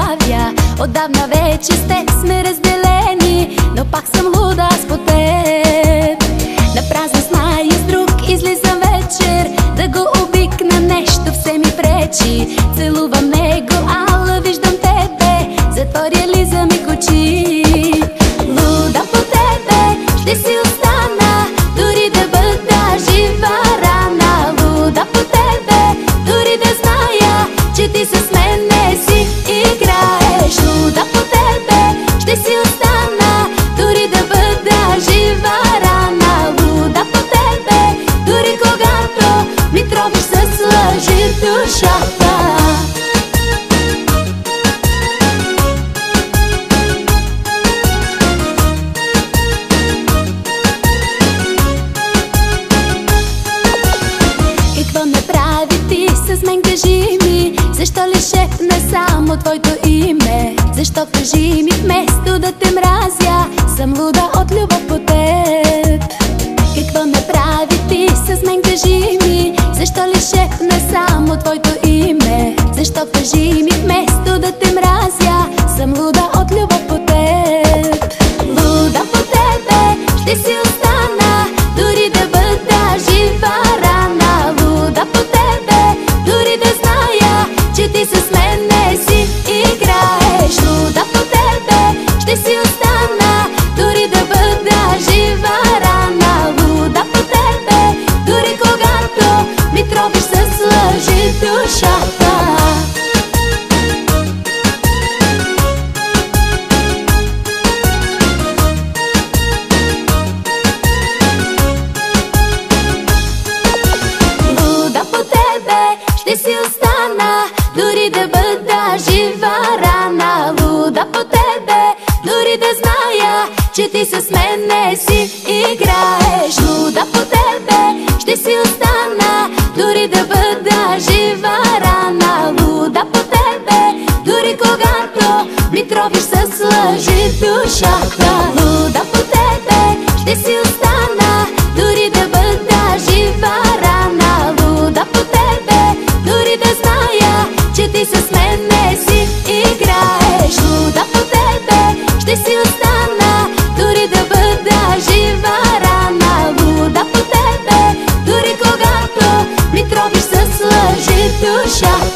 забравя. Отдавна вече с теб сме разделени, но пак съм луда аз по теб. На празна зная с друг излизам вечер, да го обикна нещо все ми пречи. Целувам него, ала виждам тебе, затворя ли за миг очи. Луда по тебе ще си остана, дори да бъда жива рана. Луда по тебе, дори да зная, че ти с мен не си играеш. Луда по тебе ще си остана, дори да бъда жива рана. Луда по тебе, дори когато ми тровиш с лъжи душата. Какво направи ти с мен, кажи ми? Защо ли шепна само твоето име? Защо, кажи ми, вместо да те мразя, съм луда от любов по теб? Какво направи ти с мен, кажи ми? Защо ли шепна само твоето име? Защо, кажи ми, вместо да те мразя, съм луда от любов по теб? Луда по тебе ще си остана, дори да бъда жива рана. Луда по тебе, дори да зная, че ти с мен не си играеш. Луда по тебе ще си остана, дори да бъда жива рана. Луда по тебе, дори когато ми тровиш с лъжи душата. Ще си остана, дори да бъда жива рана. Луда по тебе, дори да зная, че ти с мен не си играеш. Луда по тебе ще си остана, дори да бъда жива рана. Луда по тебе, дори когато ми тровиш с лъжи душата. Луда по тебе ще си остана, дори да бъда жива рана. Луда по тебе, дори да зная, че ти с мен не си играеш. Луда по тебе ще си остана, дори да бъда жива рана. Луда по тебе, дори когато ми тровиш с лъжи душата.